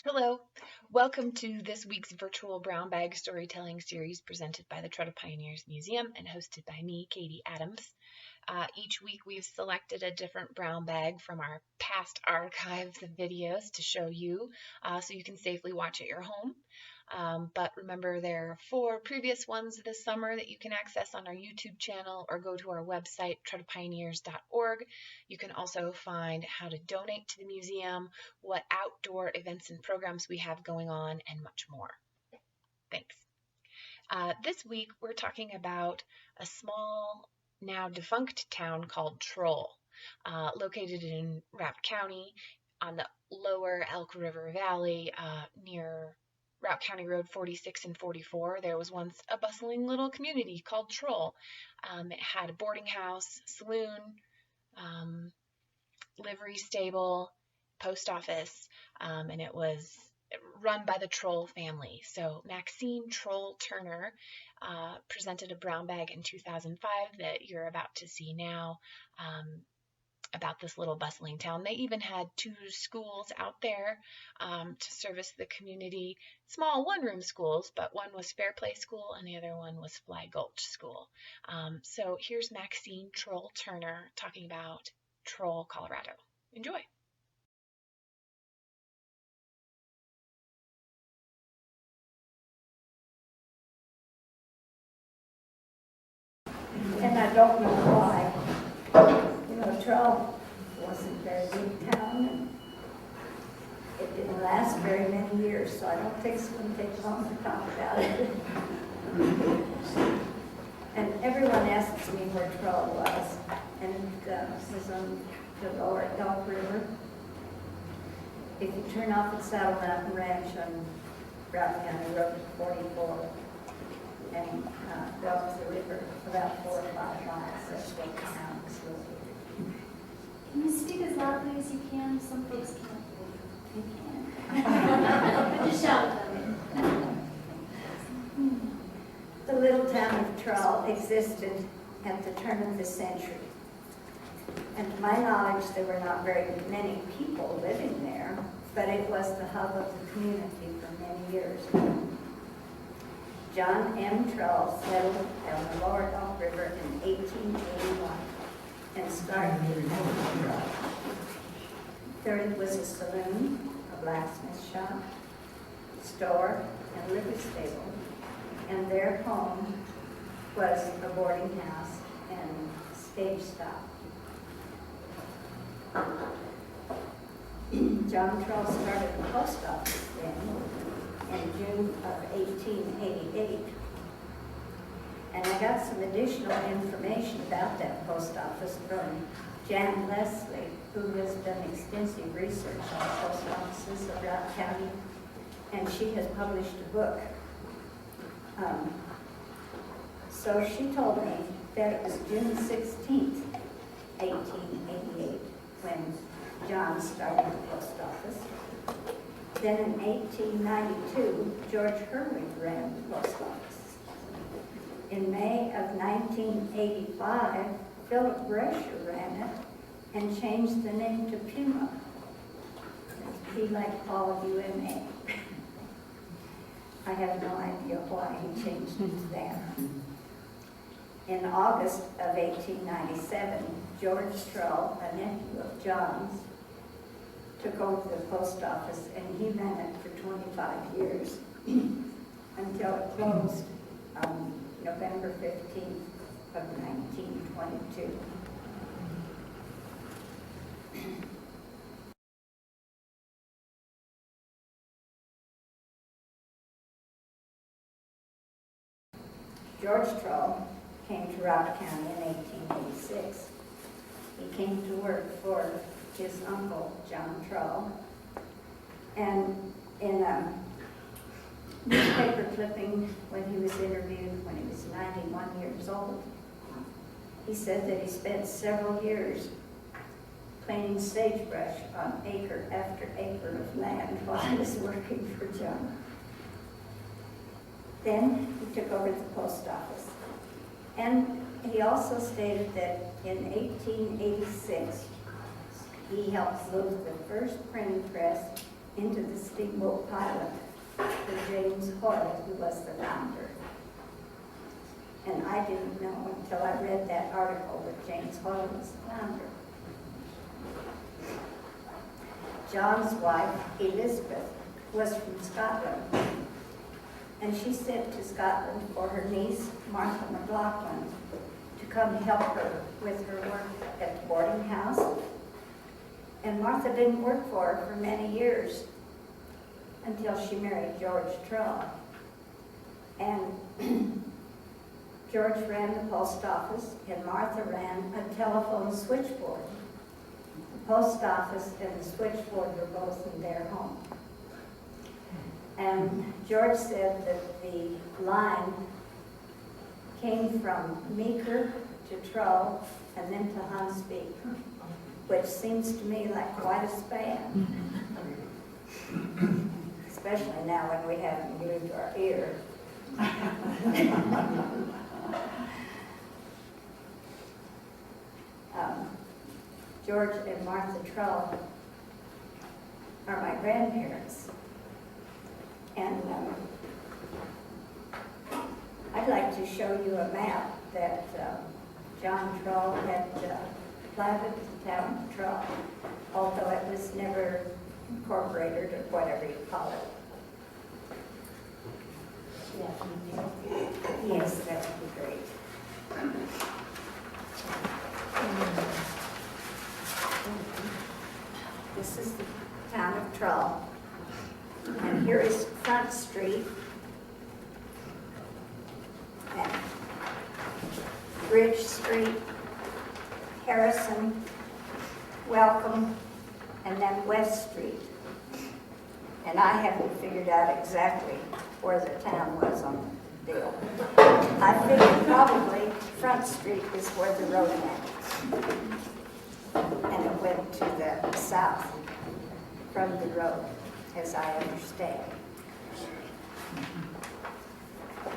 Hello, welcome to this week's virtual brown bag storytelling series presented by the Trull Pioneers Museum and hosted by me, Katie Adams. Each week we've selected a different brown bag from our past archives of videos to show you so you can safely watch at your home. But remember, there are 4 previous ones this summer that you can access on our YouTube channel or go to our website, trullpioneers.org. You can also find how to donate to the museum, what outdoor events and programs we have going on, and much more. Thanks. This week, we're talking about a small, now defunct town called Trull, located in Routt County on the lower Elk River Valley near Routt County Road 46 and 44. There was once a bustling little community called Trull. It had a boarding house, saloon, livery stable, post office, and it was run by the Trull family. So Maxine Trull Turner presented a brown bag in 2005 that you're about to see now about this little bustling town. They even had 2 schools out there to service the community, small one-room schools, but one was Fairplay School and the other one was Fly Gulch School. So here's Maxine Trull Turner talking about Trull, Colorado. Enjoy. And I don't know why. Trull wasn't a very big town, and it didn't last very many years, so I don't think it's going to take long to talk about it. And everyone asks me where Trull was, and it was on the lower Elk River. If you turn off at Saddle Mountain Ranch on Routt County Road 44, and go up the river about 4 or 5 miles. That's what the town is located. Can you speak as loudly as you can? Some folks can't. You can. But just shout them. The little town of Trull existed at the turn of the century. And to my knowledge, there were not very many people living there, but it was the hub of the community for many years. John M. Trull settled on the lower Elk River in 1881 and started Trull. There was a saloon, a blacksmith shop, store, and livery stable, and their home was a boarding house and stage stop. John Trull started the post office then in June of 1888. And I got some additional information about that post office from Jan Leslie, who has done extensive research on post offices of Routt County, and she has published a book. So she told me that it was June 16th, 1888, when John started the post office. Then in 1892, George Hurley ran the post office. In May of 1985, Philip Brescher ran it and changed the name to Puma. He like Paul UMA. I have no idea why he changed it to that. In August of 1897, George Trull, a nephew of John's, took over the post office, and he ran it for 25 years until it closed on November 15th of 1922. George Trull came to Routt County in 1886. He came to work for his uncle, John Trull, and in a newspaper clipping when he was interviewed when he was 91 years old, he said that he spent several years planing sagebrush on acre after acre of land while he was working for John. Then he took over the post office. And he also stated that in 1886, he helped move the first printing press into the steamboat pilot for James Hoyle, who was the founder. And I didn't know until I read that article that James Hoyle was the founder. John's wife, Elizabeth, was from Scotland, and she sent to Scotland for her niece, Martha McLaughlin, to come help her with her work at the boarding house. And Martha didn't work for her for many years until she married George Trull. And George ran the post office, and Martha ran a telephone switchboard. The post office and the switchboard were both in their home. And George said that the line came from Meeker to Trull and then to Hunsby, which seems to me like quite a span. Especially now when we haven't glued our ear. George and Martha Trull are my grandparents. And I'd like to show you a map that John Trull had platted the town of Trull, although it was never incorporated or whatever you call it. Yes, that would be great. This is the town of Trull. And here is Front Street. And Bridge Street, Harrison, Welcome, and then West Street. And I haven't figured out exactly where the town was on the deal. I figured probably Front Street is where the road went. And it went to the south from the road, as I understand.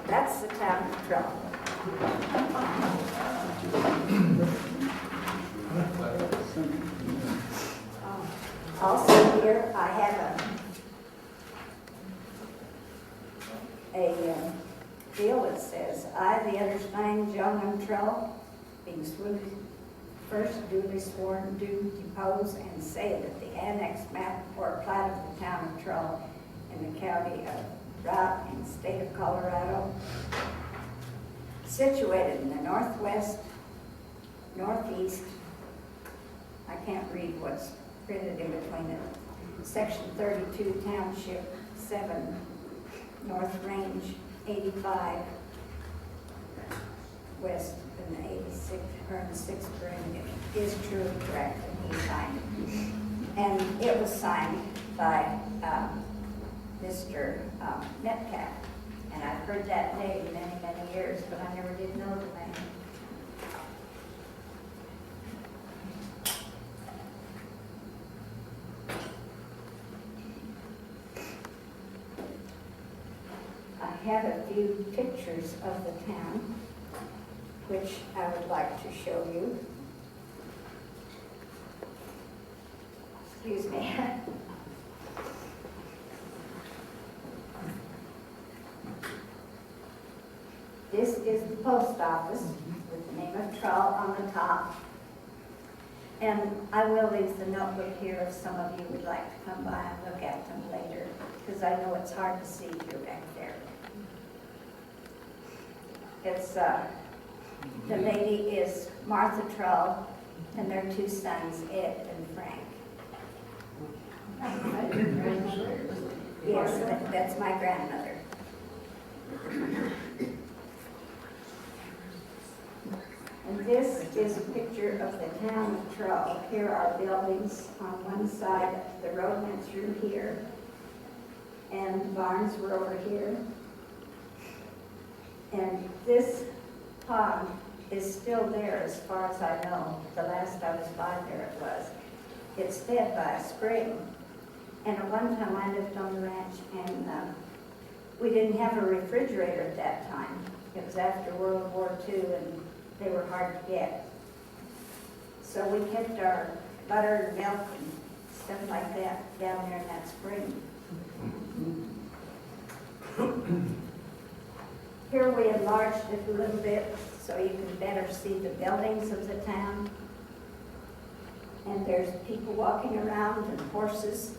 That's the town of Trull. Also here I have a deal that says, I, the undersigned John Trull, being first duly sworn, do depose and say that the annexed map or plat of the town of Trull in the county of Routt in the state of Colorado, situated in the northwest, northeast, I can't read what's printed in between it, section 32, township 7, north range 85, west in the 86th or in the 6th ring, is truly correct, and he signed it. And it was signed by Mr. Metcalf. And I've heard that name many, many years, but I never did know the name. I have a few pictures of the town, which I would like to show you. Excuse me. This is the post office with the name of Trull on the top. And I will leave the notebook here if some of you would like to come by and look at them later, because I know it's hard to see here back there. It's, the lady is Martha Trull, and their two sons, Ed and Frank. Yes, that's my grandmother. And this is a picture of the town of Trull. Here are buildings on one side. The road went through here, and barns were over here. And this pond is still there as far as I know. The last I was by there it was. It's fed by a spring. And at one time I lived on the ranch, and we didn't have a refrigerator at that time. It was after World War II, and they were hard to get. So we kept our butter and milk and stuff like that down there in that spring. Here we enlarged it a little bit so you can better see the buildings of the town. And there's people walking around and horses.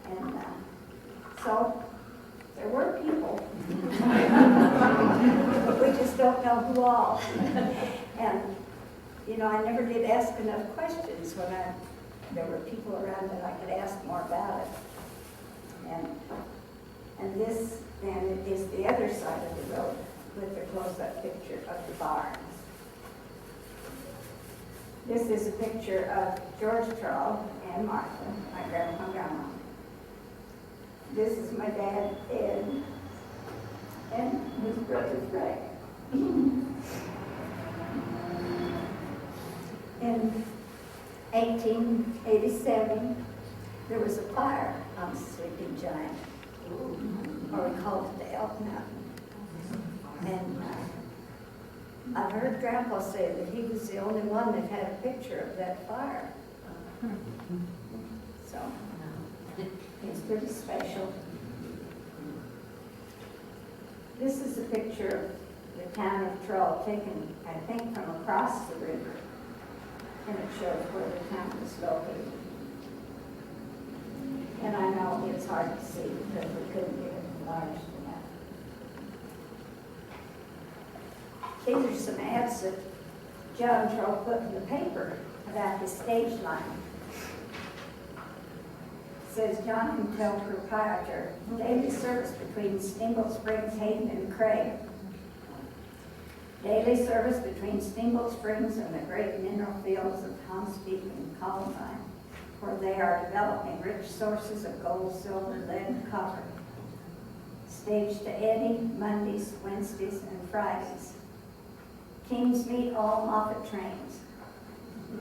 And so there were people. We just don't know who all. And, you know, I never did ask enough questions when there were people around that I could ask more about it. And this then is the other side of the road with the close-up picture of the barns. This is a picture of George Trull and Martha, my grandpa and grandma. This is my dad, Ed, and his brother, Frank. In 1887, there was a fire on Sleeping Giant, or we called it the Elk Mountain. And I've heard Grandpa say that he was the only one that had a picture of that fire. So, it's pretty special. This is a picture of the town of Trull taken, I think, from across the river. And it shows where the town is located. And I know it's hard to see because we couldn't get it enlarged enough. These are some ads that John Trull put in the paper about his stage line. It says, John Trull, proprietor, daily service between Steamboat Springs, Hayden, and Craig. Daily service between Steamboat Springs and the great mineral fields of Homestead and Columbine, where they are developing rich sources of gold, silver, lead, and copper. Stage to Eddie, Mondays, Wednesdays, and Fridays. Teams meet all Moffat trains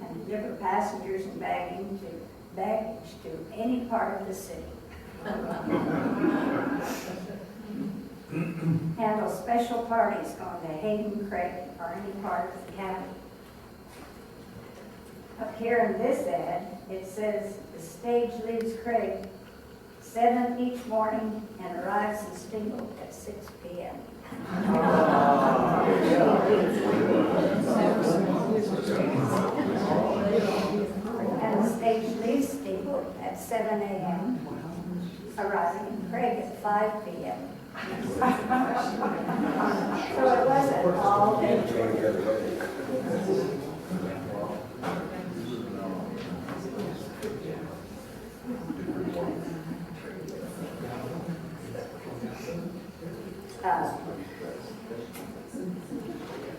and deliver passengers and baggage to any part of the city. Handle special parties going to Hayden, Craig, or any part of the county. Up here in this ad, it says, the stage leaves Craig 7 each morning and arrives in Steamboat at 6 p.m. And the stage leaves Steamboat at 7 a.m., arriving in Craig at 5 p.m. So it wasn't all day.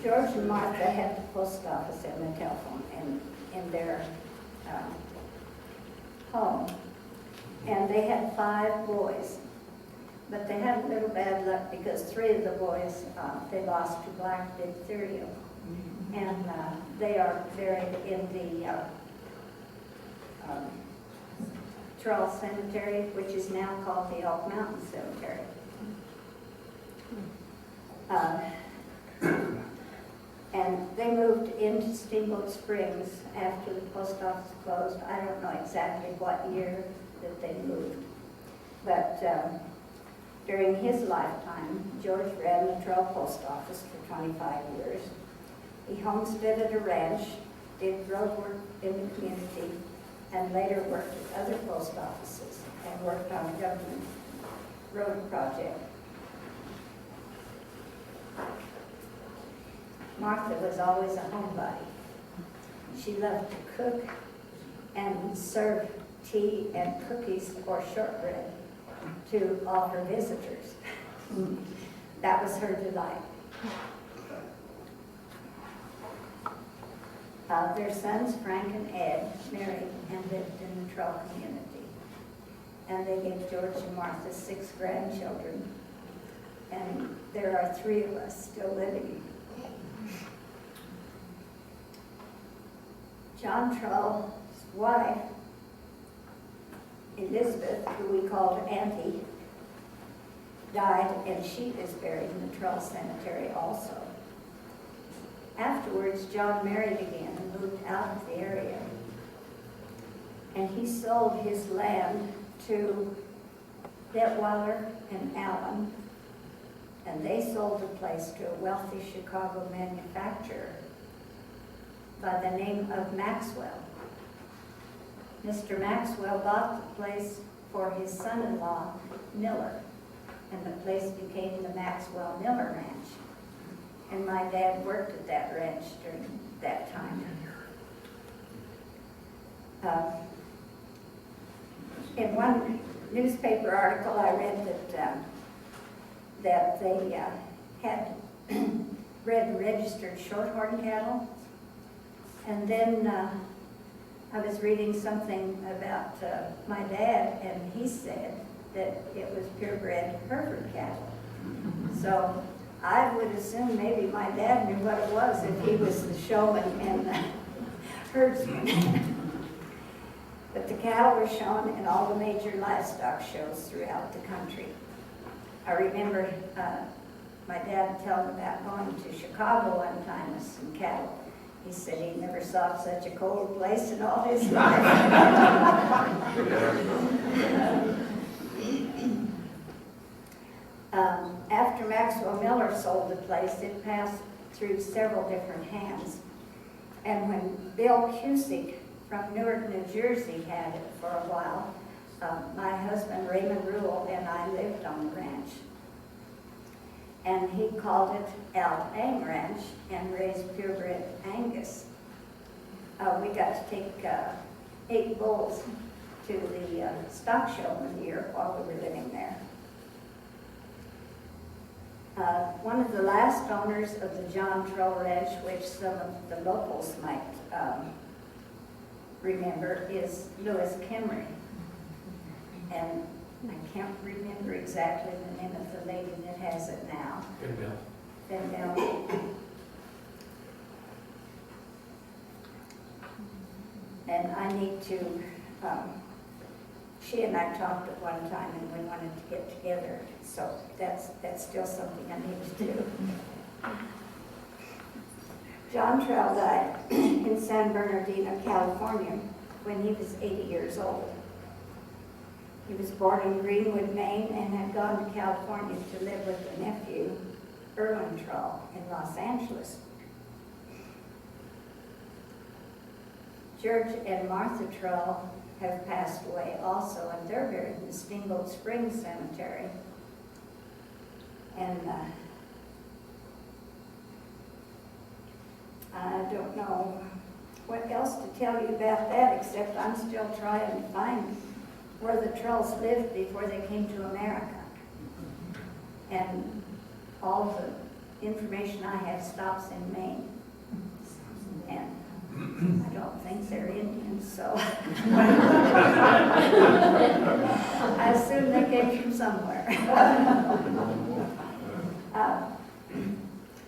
George and Martha had the post office and the telephone in their home. And they had 5 boys. But they had a little bad luck because 3 of the boys, they lost to black diphtheria. And they are buried in the Trull Cemetery, which is now called the Elk Mountain Cemetery. And they moved into Steamboat Springs after the post office closed. I don't know exactly what year that they moved. But during his lifetime, George ran the Trull Post Office for 25 years. He homesteaded a ranch, did road work in the community, and later worked at other post offices and worked on a government road project. Martha was always a homebody. She loved to cook and serve tea and cookies or shortbread to all her visitors. That was her delight. Their sons, Frank and Ed, married and lived in the Trull community. And they gave George and Martha 6 grandchildren. And there are 3 of us still living. John Trull's wife, Elizabeth, who we called Auntie, died, and she is buried in the Trull Cemetery also. Afterwards, John married again and moved out of the area. and he sold his land to Detweiler and Allen, and they sold the place to a wealthy Chicago manufacturer by the name of Maxwell. Mr. Maxwell bought the place for his son-in-law, Miller, and the place became the Maxwell Miller Ranch. And my dad worked at that ranch during that time. In one newspaper article, I read that they had bred and registered shorthorn cattle. And then I was reading something about my dad, and he said that it was purebred Hereford cattle. So I would assume maybe my dad knew what it was if he was the showman and the herdsman. But the cattle were shown in all the major livestock shows throughout the country. I remember my dad telling about going to Chicago one time with some cattle. He said he never saw such a cold place in all his life. After Maxwell Miller sold the place, it passed through several different hands. And when Bill Cusick from Newark, New Jersey had it for a while, my husband Raymond Routt and I lived on the ranch. And he called it Al Ang Ranch and raised purebred Angus. We got to take 8 bulls to the stock show one year while we were living there. One of the last owners of the John Trull Ranch, which some of the locals might remember, is Lewis Kimry. And I can't remember exactly the name of the lady that has it now. Fendell. And I need to, she and I talked at one time and we wanted to get together. So that's still something I need to do. John Trull died in San Bernardino, California when he was 80 years old. He was born in Greenwood, Maine, and had gone to California to live with a nephew, Erwin Trull, in Los Angeles. George and Martha Trull have passed away also, and they're buried in the Steamboat Springs Cemetery. And I don't know what else to tell you about that, except I'm still trying to find where the Trulls lived before they came to America. And all the information I have stops in Maine. And I don't think they're Indians, so I assume they came from somewhere.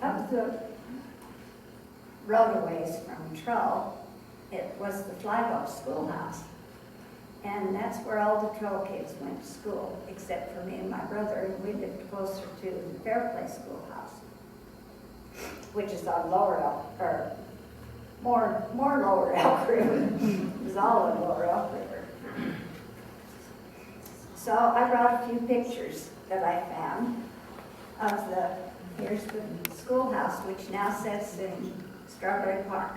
Up the roadaways from Trull, it was the Flyboat Schoolhouse. And that's where all the Trull kids went to school, except for me and my brother, and we lived closer to the Fairplay Schoolhouse, which is on Lower Elk, or more Lower Elk River. It was all on Lower Elk River. So I brought a few pictures that I found of here's the schoolhouse, which now sits in Strawberry Park,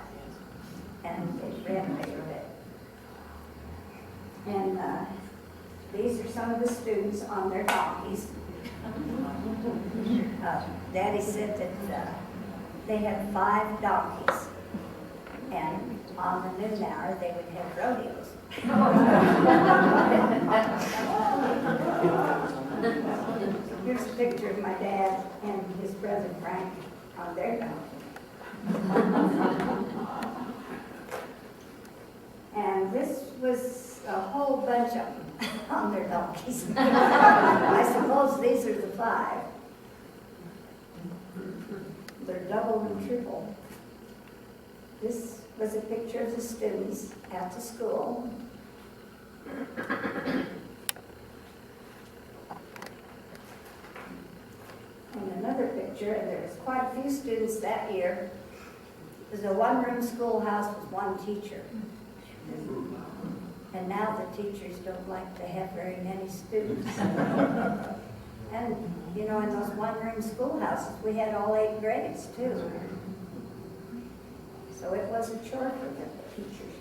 and they renovated it. And these are some of the students on their donkeys. Daddy said that they had 5 donkeys, and on the noon hour they would have rodeos. Here's a picture of my dad and his brother Frank on their donkey. And this was a whole bunch of them on their donkeys. I suppose these are the 5. They're double and triple. This was a picture of the students at the school. And another picture, and there was quite a few students that year. It was a 1-room schoolhouse with 1 teacher. And now the teachers don't like to have very many students. And, you know, in those one-room schoolhouses, we had all 8 grades, too. So it was a chore for the teachers.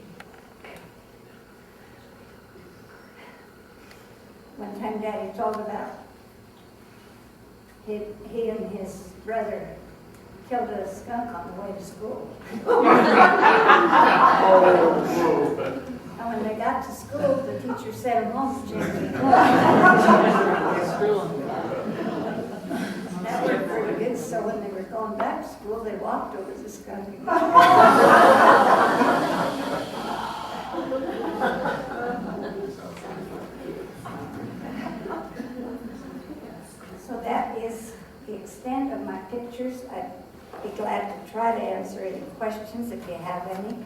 One time Daddy told about he and his brother killed a skunk on the way to school. And when they got to school, the teacher sent them home to change their clothes. That worked pretty good, so when they were going back to school, they walked over the skunk. So that is the extent of my pictures. I'd be glad to try to answer any questions if you have any.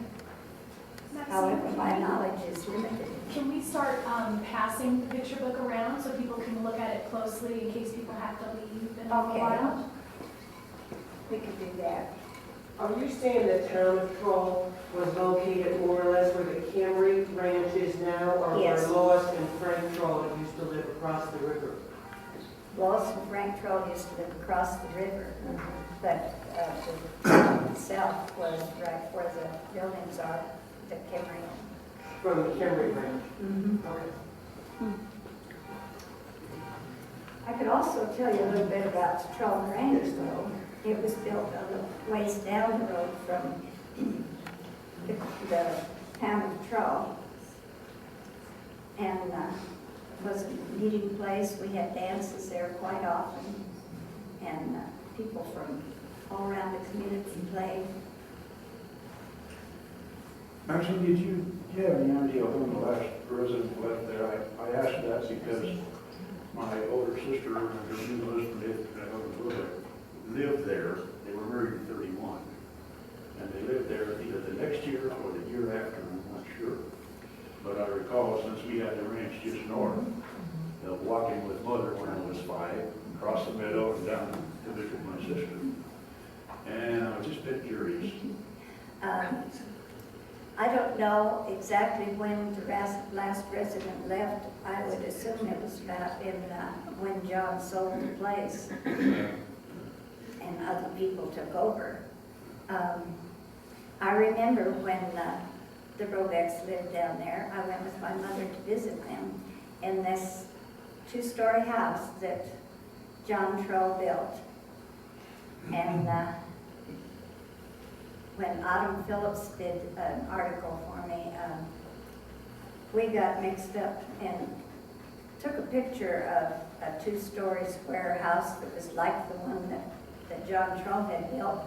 However, my knowledge is limited. Can we start passing the picture book around so people can look at it closely in case people have to leave in a while? We could do that. Are you saying the town of Trull was located more or less where the Camry Ranch is now, or Yes. where Lois and Frank Trull used to live across the river? Lois and Frank Trull used to live across the river, but the town itself was right where the buildings are, the Camry. From the Camry Ranch? Mm-hmm. Okay. I could also tell you a little bit about the Trull Ranch, though. It was built a little ways down the road from the town of Trull, and was a meeting place. We had dances there quite often, and people from all around the community played. Maxine, do you have any idea when the last resident left there? I asked that because my older sister and her new husband lived there. They were married in 31. And they lived there either the next year or the year after, I'm not sure. But I recall, since we had the ranch just north, walking with Mother when I was 5, across the meadow and down to visit my sister. And I was just a bit curious. I don't know exactly when the last resident left. I would assume it was about when John sold the place and other people took over. I remember when the Robecks lived down there, I went with my mother to visit them in this 2-story house that John Trull built. And when Autumn Phillips did an article for me, we got mixed up and took a picture of a 2-story square house that was like the one that John Trull had built.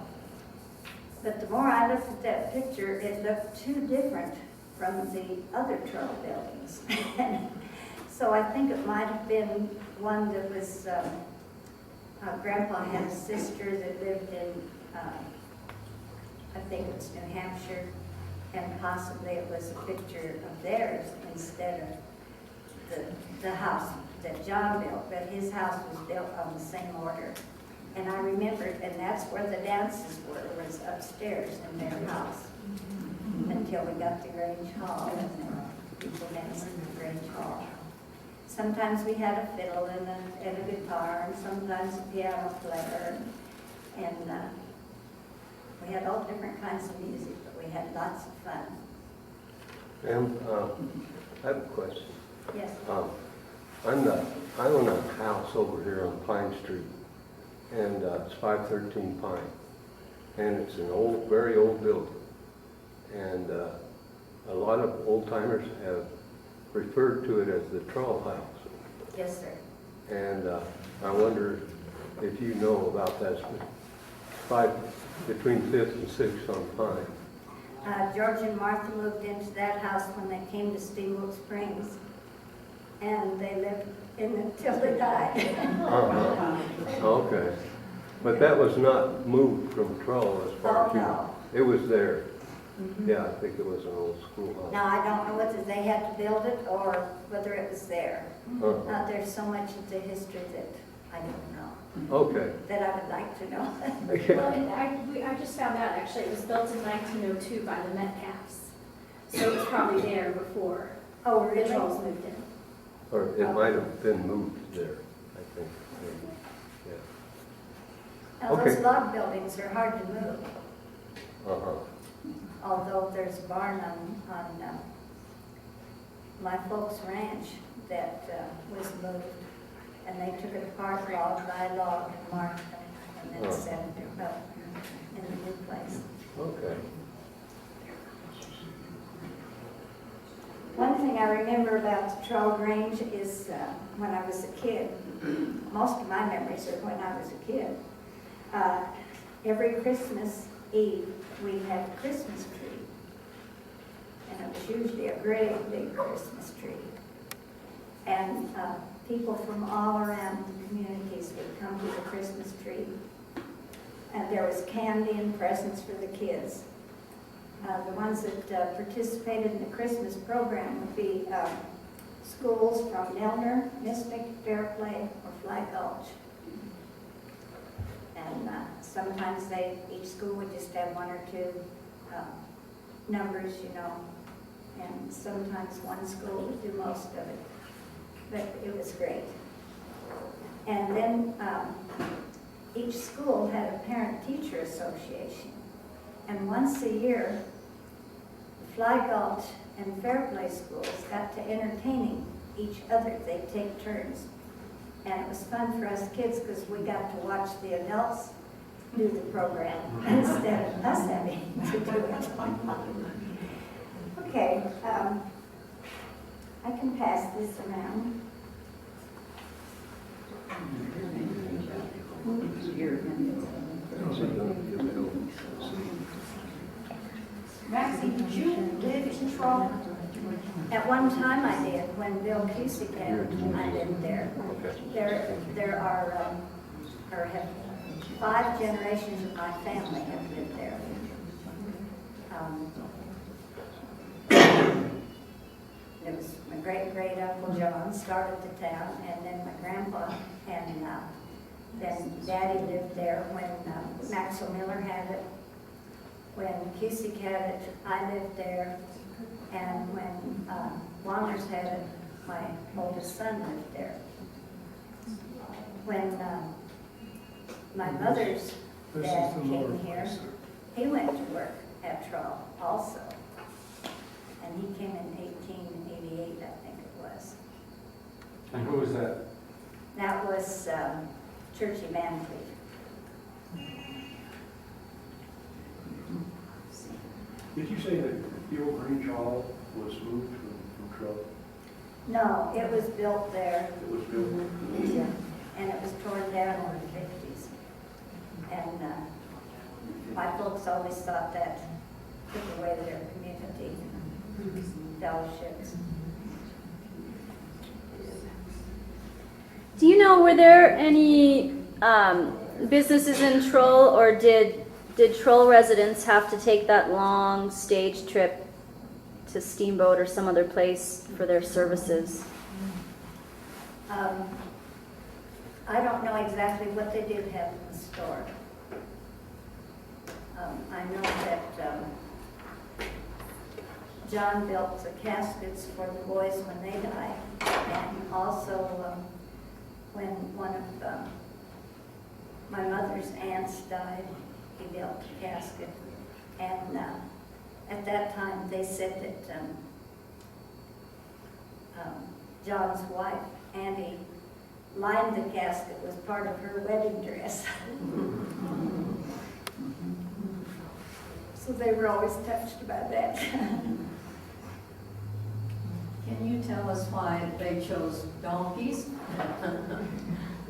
But the more I looked at that picture, it looked too different from the other Trull buildings. So I think it might have been one that was, Grandpa had a sister that lived in, I think it's New Hampshire, and possibly it was a picture of theirs instead of the house that John built, but his house was built on the same order. And I remembered, and that's where the dances were, was upstairs in their house, until we got to Grange Hall, and then people danced in the Grange Hall. Sometimes we had a fiddle and a guitar, and sometimes a piano player, and we had all different kinds of music, but we had lots of fun. And I have a question. Yes. I own a house over here on Pine Street, and it's 513 Pine, and it's an old, very old building, and a lot of old timers have referred to it as the Trull House. Yes, sir. And I wonder if you know about that. Between 5th and 6th on Pine. George and Martha moved into that house when they came to Steamboat Springs, and they lived in it till they died. Okay. But that was not moved from Trull as far as you know. It was there. Mm-hmm. Yeah, I think it was an old schoolhouse. Now, I don't know whether they had to build it or whether it was there. There's so much of the history that I don't know, Okay. that I would like to know. Well, and I just found out, actually, it was built in 1902 by the Metcalfs. So it was probably there before Oh, The really? Trolls moved in. Or it might have been moved there, I think, maybe, yeah. Now, those Okay. log buildings are hard to move, Uh-huh. although there's a barn on my folks' ranch that was moved, and they took it apart log by log and marked them, and then Oh. set it up in the new place. Okay. One thing I remember about the Trull Grange is when I was a kid, most of my memories are when I was a kid. Every Christmas Eve, we had a Christmas tree. And it was usually a great big Christmas tree. And people from all around the communities would come to the Christmas tree. And there was candy and presents for the kids. The ones that participated in the Christmas program would be schools from Milner, Mystic, Fairplay, or Fly Gulch. And sometimes each school would just have one or two numbers, you know, and sometimes one school would do most of it. But it was great. And then each school had a parent-teacher association. And once a year, the Fly Gulch and Fairplay schools got to entertaining each other. They'd take turns. And it was fun for us kids because we got to watch the adults do the program instead of us having to do it. Okay, I can pass this around. Maxine, did you live in Trull? At one time I did, when Bill Cusick had, I lived there. Okay. There are, or have 5 generations of my family have lived there. It was my great Uncle John started the town, and then my grandpa, and then Daddy lived there when Maxwell Miller had it. When Cusick had it, I lived there, and when Wanders had it, my oldest son lived there. When my mother's dad came here, he went to work at Trull also. And he came in 1888, I think it was. And who was that? That was Churchy Manfleet. Did you say that the old Grange Hall was moved from Trull? No, it was built there. It was built? Yeah, and it was torn down in the 50s. And my folks always thought that took away their community fellowships. Do you know, were there any businesses in Trull, or did Trull residents have to take that long stage trip to Steamboat or some other place for their services? I don't know exactly what they did have in the store. I know that John built the caskets for the boys when they died, and also when one of my mother's aunts died, he built a casket. And at that time, they said that John's wife, Annie, lined the casket was part of her wedding dress. So they were always touched by that. Can you tell us why they chose donkeys?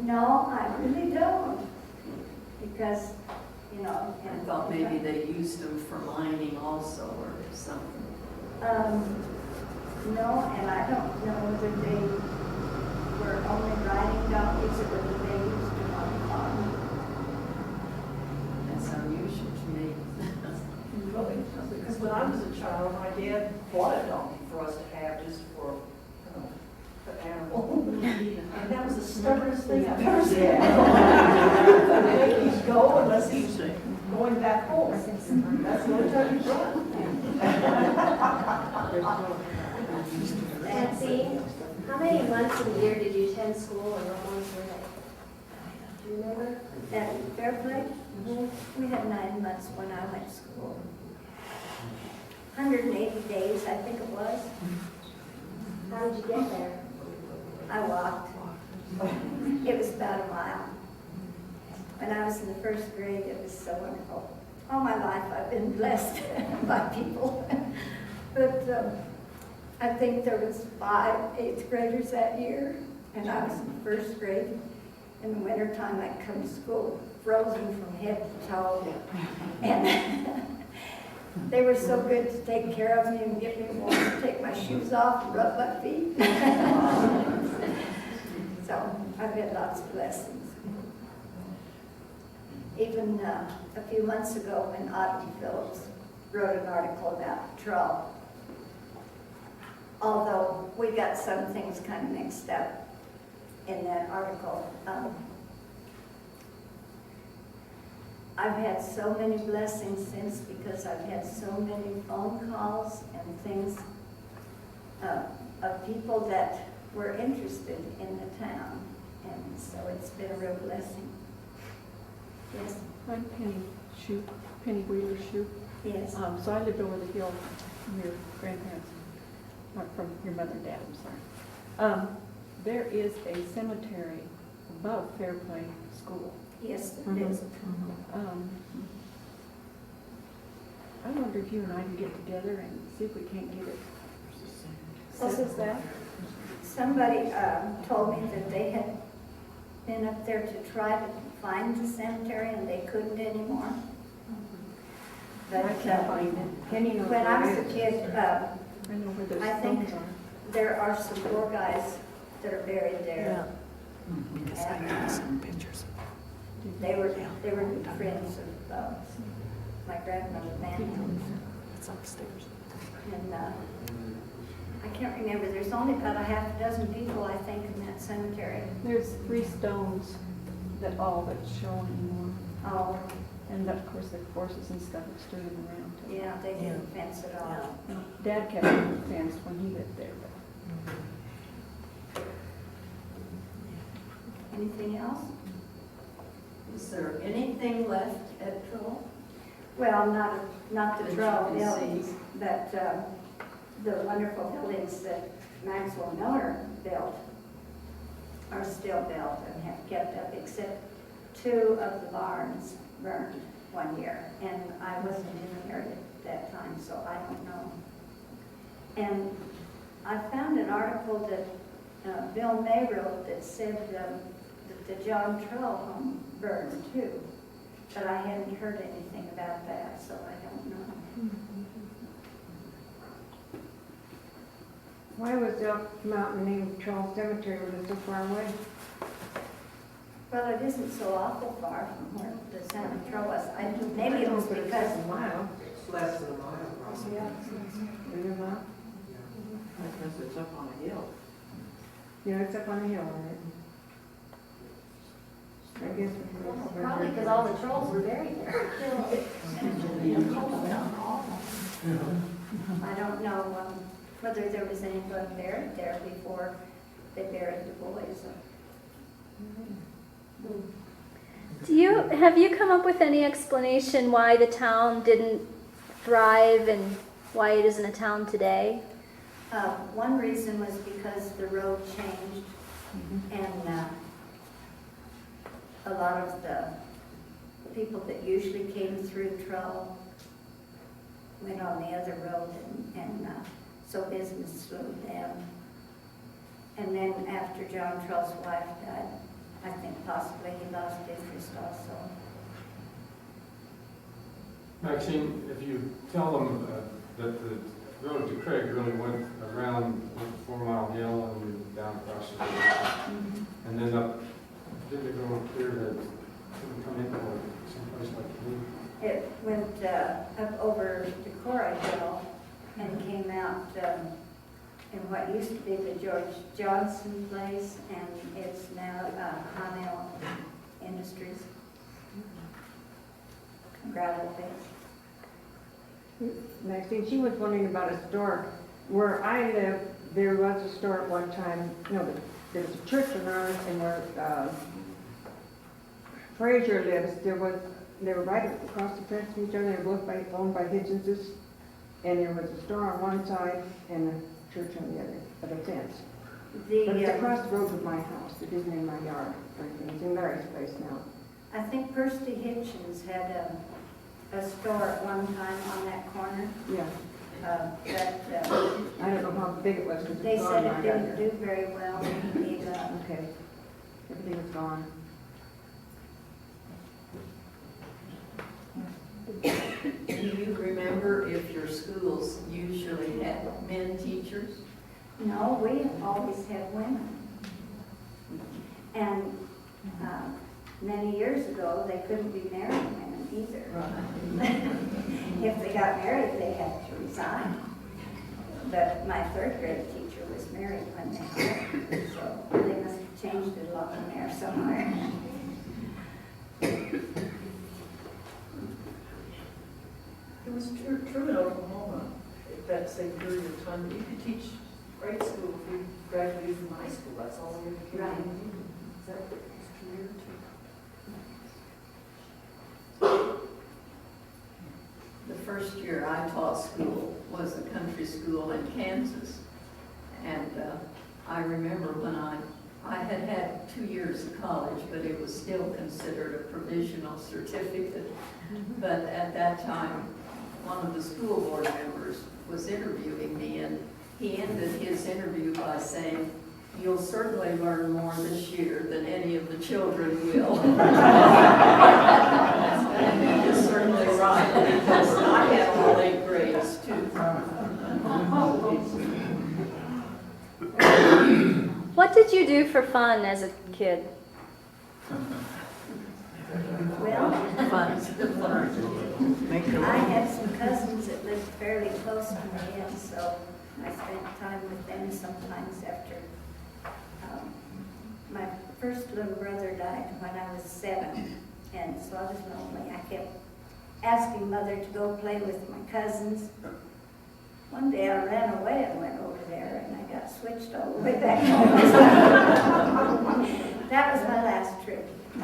No, I really don't. Because, you know. I thought maybe they used them for lining also or something. No, and I don't know whether they were only riding donkeys or whether they used them on the farm. That's unusual to me. Because when I was a child, my dad bought a donkey for us to have just for the animal. And that was the stubbornest thing I've ever seen. Couldn't make him go unless he was going back home. That's the only time he run. Maxine, how many months of the year did you attend school and what months were they? Do you remember? At Fairplay, we had 9 months when I went to school. 180 days, I think it was. How did you get there? I walked. It was about a mile. When I was in the first grade, it was so wonderful. All my life, I've been blessed by people. But I think there was 5 8th graders that year, and I was in first grade. In the wintertime, I'd come to school frozen from head to toe. And they were so good to take care of me and get me warm, take my shoes off and rub my feet. So I've had lots of blessings. Even a few months ago when Audrey Phillips wrote an article about Trull, although we got some things kind of mixed up in that article. I've had so many blessings since because I've had so many phone calls and things of people that were interested in the town, and so it's been a real blessing. Yes. I'm Penny Wheeler Shoup. Yes. So I lived over the hill from your grandparents, not from your mother and dad, I'm sorry. There is a cemetery above Fairplay School. Yes, there is. I wonder if you and I can get together and see if we can't get it. What is that? Somebody told me that they had been up there to try to find the cemetery and they couldn't anymore. But I can't find it. Penny knows when I where was it a is. kid, I know where those I think stones are. there are some poor guys that are buried there. Because I And, got some pictures. they were good friends of my grandmother, Manny. It's upstairs. And I can't remember, there's only about a half a dozen people, I think, in that cemetery. There's 3 stones that all that's shown anymore. Oh, And of course the horses and stuff are still around. too. yeah, they didn't fence it off. Dad kept it fenced when he lived there, but Anything else? Is there anything left at Trull? Well, not the That you Trull can buildings, see. but the wonderful buildings that Maxwell Miller built are still built and have kept up, except 2 of the barns burned one year, and I wasn't in the area at that time, so I don't know. And I found an article that Bill May wrote that said that the John Trull home burned too, but I hadn't heard anything about that, so I don't know. Why was Elk Mountain named Trull Cemetery? Was it so far away? Well, it isn't so awful far from where the Town of Trull was. Maybe it was because, a mile. It's less than a mile, probably. Is it a mile? Because it's up on a hill. Yeah, it's up on a hill, right? I guess. Probably because all the trolls were buried there. I don't know whether there was anyone buried there before they buried the boys. Have you come up with any explanation why the town didn't thrive and why it isn't a town today? One reason was because the road changed, and a lot of the people that usually came through Trull went on the other road, and so business slowed down. And then after John Trull's wife died, I think possibly he lost interest also. Maxine, if you tell them that the road to Craig really went around with 4 Mile Hill and down across the road, and then up, didn't it go clear that couldn't come into someplace like Lee? It went up over the Corey Hill and came out in what used to be the George Johnson place, and it's now Connell Industries. Gravel pits. Maxine, she was wondering about a store. Where I live, there was a store at one time, no, there was a church in ours, and where Frazier lives, they were right across the fence from each other, they were both owned by Hitchenses, and there was a store on one side and a church on the other, of the fence. But it's across the road from my house, it isn't in my yard, or anything. It's in Larry's place now. I think Kirsty Hitchens had a store at one time on that corner. Yeah. But I don't know how big it was, because they it's said gone. it didn't do very well. Okay. Everything was gone. Do you remember if your schools usually had men teachers? No, we always had women. And many years ago, they couldn't be married women either. Right. If they got married, they had to resign. But my third grade teacher was married when they hired her, so they must have changed it along in there somewhere. It was true in Oklahoma, that same period of time, you could teach grade school if you graduated from high school, that's all you could do. Right. Is that true here too? The first year I taught school was a country school in Kansas. And I remember when I had had 2 years of college, but it was still considered a provisional certificate. But at that time, one of the school board members was interviewing me, and he ended his interview by saying, "You'll certainly learn more this year than any of the children will." And he was certainly right, because I had all 8 grades too. What did you do for fun as a kid? Well, Fun. I had some cousins that lived fairly close to me, and so I spent time with them sometimes after. My first little brother died when I was 7, and so I was lonely. I kept asking Mother to go play with my cousins. One day I ran away and went over there, and I got switched all the way back home. That was my last trip, to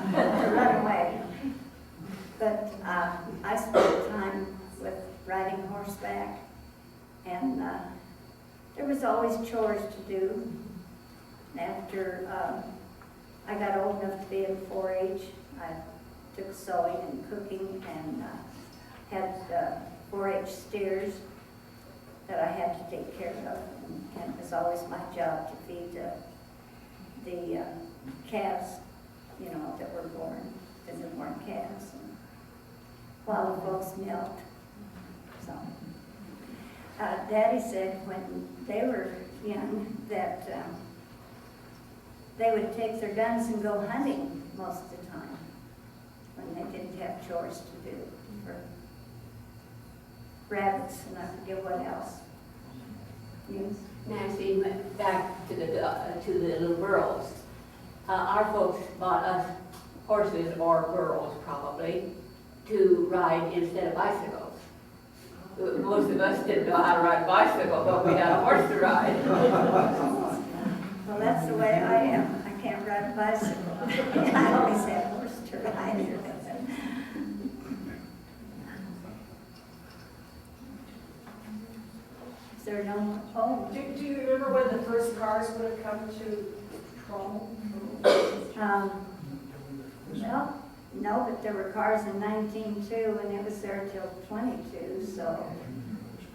run away. But I spent time with riding horseback, and there was always chores to do. After I got old enough to be in 4-H, I took sewing and cooking, and had 4-H steers that I had to take care of, and it was always my job to feed the calves, you know, that were born, the newborn calves, and while the folks milked. So, Daddy said when they were young that they would take their guns and go hunting most of the time when they didn't have chores to do for rabbits and I forget what else. Yes. Maxine, back to the little girls. Our folks bought us horses or girls probably to ride instead of bicycles. Most of us didn't know how to ride a bicycle, but we had a horse to ride. Well, that's the way I am. I can't ride a bicycle. I always have a horse to ride. Is there no more? Oh. Do you remember when the first cars would have come to Trull? Well, no, but there were cars in 1902 and it was there till 22, so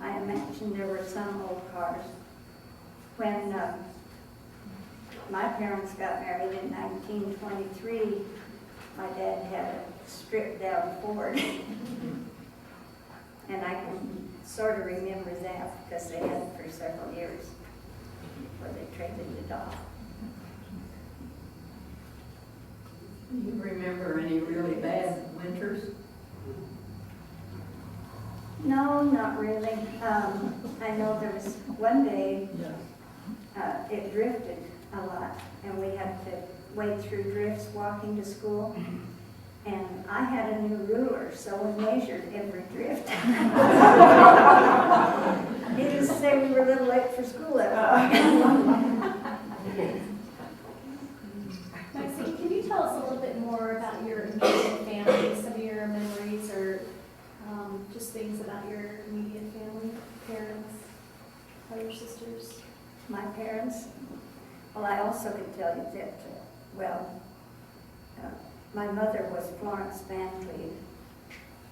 I imagine there were some old cars. When my parents got married in 1923, my dad had a stripped down Ford. And I can sort of remember that because they had it for several years before they traded it off. Do you remember any really bad winters? No, not really. I know there was one day it drifted a lot, and we had to wade through drifts walking to school. And I had a new ruler, so we measured every drift. Needless to say, we were a little late for school that morning. Maxine, can you tell us a little bit more about your immediate family, some of your memories, or just things about your immediate family, parents, brothers, sisters? My parents, well, I also could tell you that, my mother was Florence Van Cleve,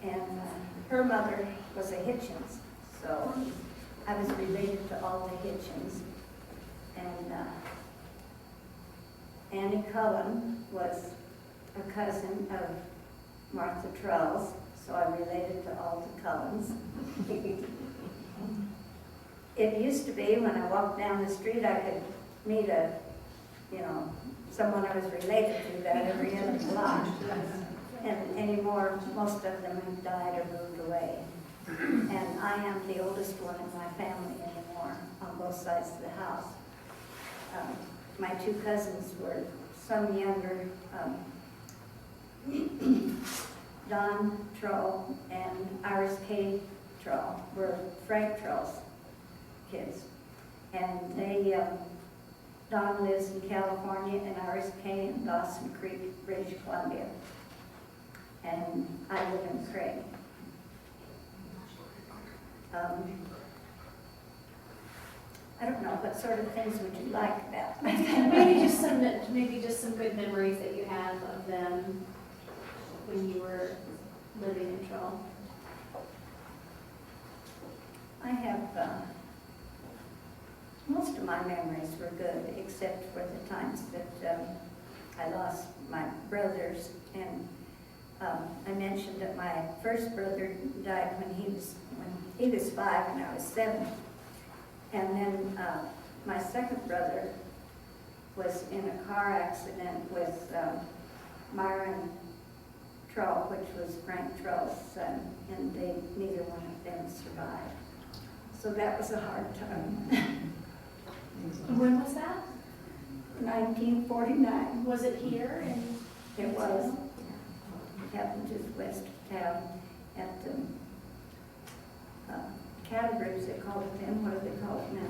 and her mother was a Hitchens, so I was related to all the Hitchens. And Annie Cullen was a cousin of Martha Trull's, so I related to all the Cullens. It used to be when I walked down the street, I could meet someone I was related to that every other block. And anymore, most of them have died or moved away. And I am the oldest one in my family anymore, on both sides of the house. My two cousins were some younger, Don Trull and Iris K. Trull were Frank Trull's kids. And they, Don lives in California and Iris K. in Dawson Creek, British Columbia. And I live in Craig. I don't know, what sort of things would you like about? Maybe just some good memories that you have of them when you were living in Trull. I have, most of my memories were good, except for the times that I lost my brothers. And I mentioned that my first brother died when he was 5 and I was 7. And then my second brother was in a car accident with Myron Trull, which was Frank Trull's son, and neither one of them survived. So that was a hard time. When was that? 1949. Was it here? It was. It happened just west of town at Categories, they call it then. What do they call it now?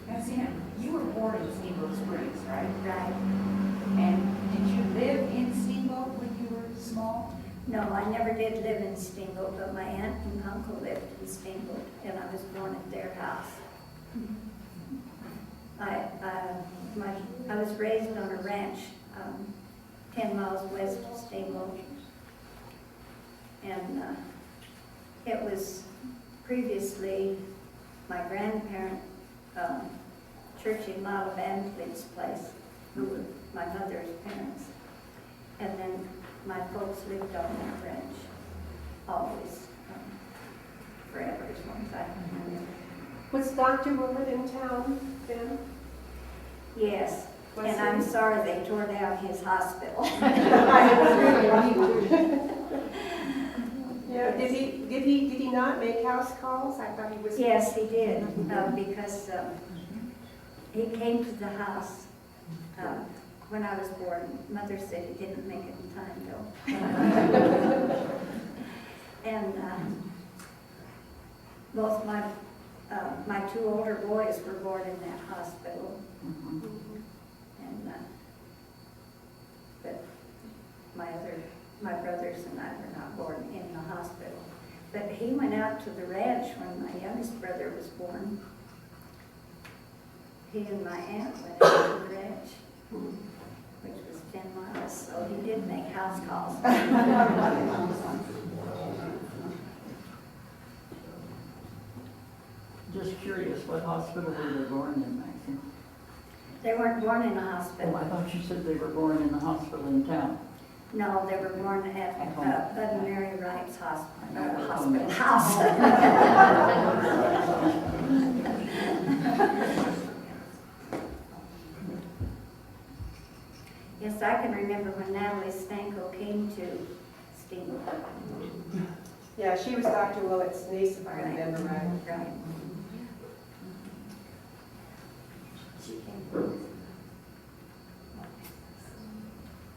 Maxine, you were born in Steamboat Springs, right? Right. And did you live in Steamboat when you were small? No, I never did live in Steamboat, but my aunt and uncle lived in Steamboat, and I was born at their house. I was raised on a ranch 10 miles west of Steamboat, and it was previously my grandparent, Church and Lila Van Cleve's place, who were my mother's parents. And then my folks lived on that ranch, always, forever, as long as I can remember. Was Dr. Willard in town then? Yes, and I'm sorry they tore down his hospital. Yeah, did he not make house calls? I thought he was. Yes, he did, because he came to the house when I was born. Mother said he didn't make it in time, though. And both my two older boys were born in that hospital. And but my brothers and I were not born in the hospital. But he went out to the ranch when my youngest brother was born. He and my aunt went out to the ranch, which was 10 miles, so he did make house calls. Just curious, what hospital were they born in, Maxine? They weren't born in a hospital. Oh, I thought you said they were born in a hospital in town. No, they were born at Bud and Mary Wright's hospital. House. Yes, I can remember when Natalie Stanko came to Steamboat. Yeah, she was Dr. Willett's niece, if I remember right. Right.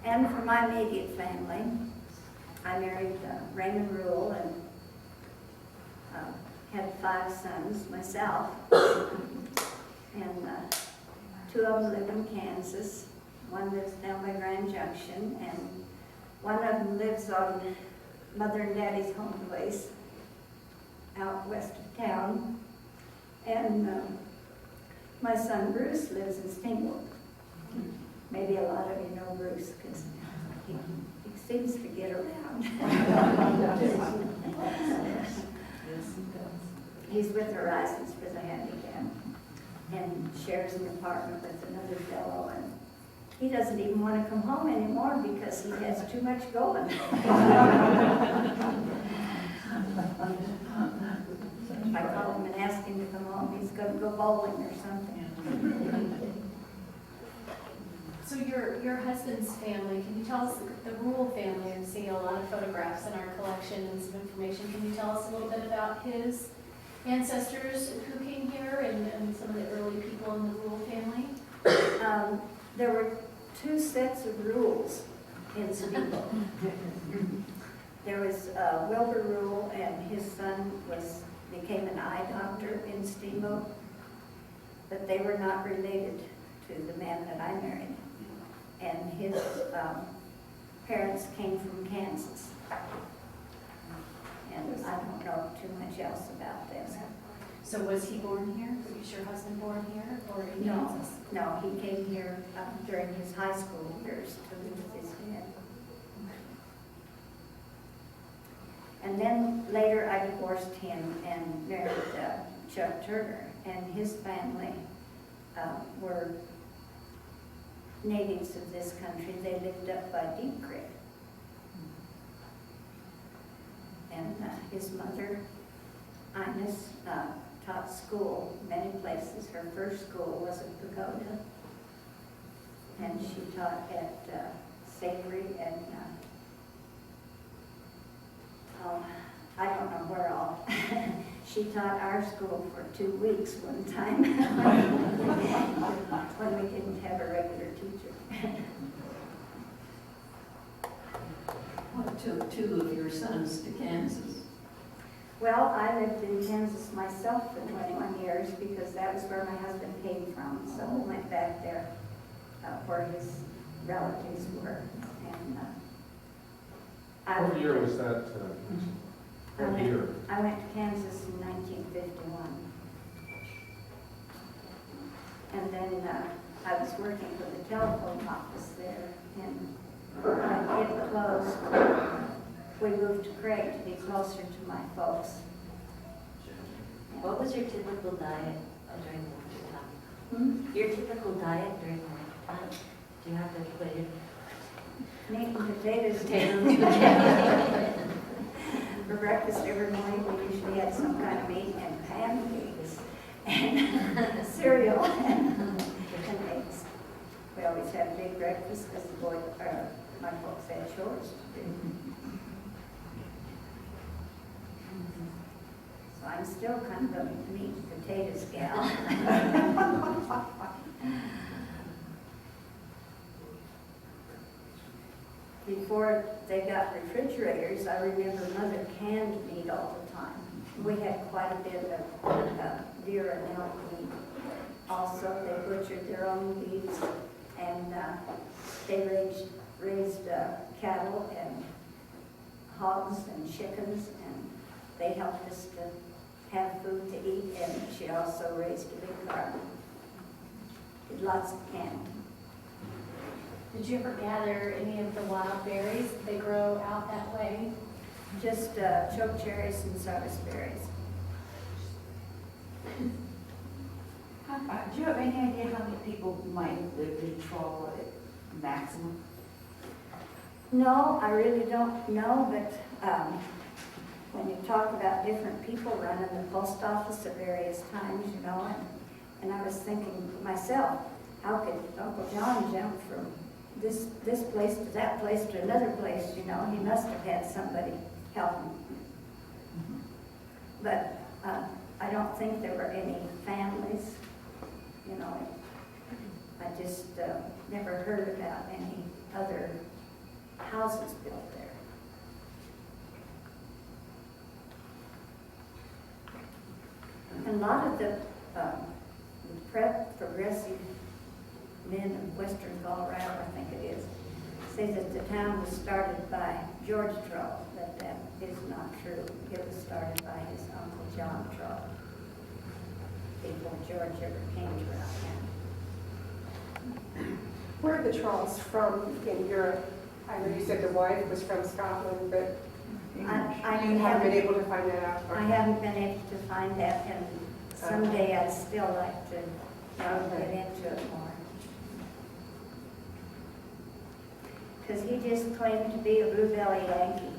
And for my immediate family, I married Raymond Routt and had 5 sons myself. And 2 of them live in Kansas. One lives down by Grand Junction, and one of them lives on Mother and Daddy's home place out west of town. And my son Bruce lives in Steamboat. Maybe a lot of you know Bruce because he seems to get around. He's with Horizons for the Handicap and shares an apartment with another fellow. And he doesn't even want to come home anymore because he has too much going. If I call him and ask him to come home, he's going to go bowling or something. So your husband's family, can you tell us, the Routt family, I'm seeing a lot of photographs in our collection and some information. Can you tell us a little bit about his ancestors who came here and some of the early people in the Routt family? There were 2 sets of rules in Steamboat. There was Wilbur Routt, and his son became an eye doctor in Steamboat, but they were not related to the man that I married. And his parents came from Kansas. And I don't know too much else about them. So was he born here? Was your husband born here or in No, Kansas? no, he came here during his high school years to live with his dad. And then later I divorced him and married Chuck Turner, and his family were natives of this country. They lived up by Deep Creek. And his mother, Ines, taught school many places. Her first school was at Pagoda, and she taught at Savory and I don't know where all. She taught our school for 2 weeks one time when we didn't have a regular teacher. What took 2 of your sons to Kansas? Well, I lived in Kansas myself for 21 years because that was where my husband came from. So we went back there where his relatives were. And What year was that? What year? I went to Kansas in 1951. And then I was working for the telephone office there. And when it closed, we moved to Craig to be closer to my folks. What was your typical diet during the winter time? Your typical diet during the winter time? Do you have to put in Meat and potatoes. For breakfast every morning, we usually had some kind of meat and pancakes and cereal and eggs. We always had a big breakfast because my folks had chores to do. So I'm still kind of a meat and potatoes gal. Before they got refrigerators, I remember Mother canned meat all the time. We had quite a bit of deer and elk meat. Also, they butchered their own beefs, and they raised cattle and hogs and chickens, and they helped us to have food to eat, and she also raised a big garden. Did lots of canning. Did you ever gather any of the wild berries? They grow out that way? Just chokecherries and sardiberries. Do you have any idea how many people might have lived in Trull at maximum? No, I really don't know, but when you talk about different people running the post office at various times, you know, and I was thinking myself, how could Uncle John jump from this place to that place to another place, you know? He must have had somebody help him. But I don't think there were any families, you know. I just never heard about any other houses built there. And a lot of the progressive men of western Colorado, I think it is, say that the town was started by George Trull, that is not true. It was started by his uncle John Trull before George ever came to Routt County. Where are the Trulls from in Europe? I know you said the wife was from Scotland, but I you haven't been able to find that out? I haven't been able to find that, and someday I'd still like to get into it more. Because he just claimed to be a blue belly Yankee.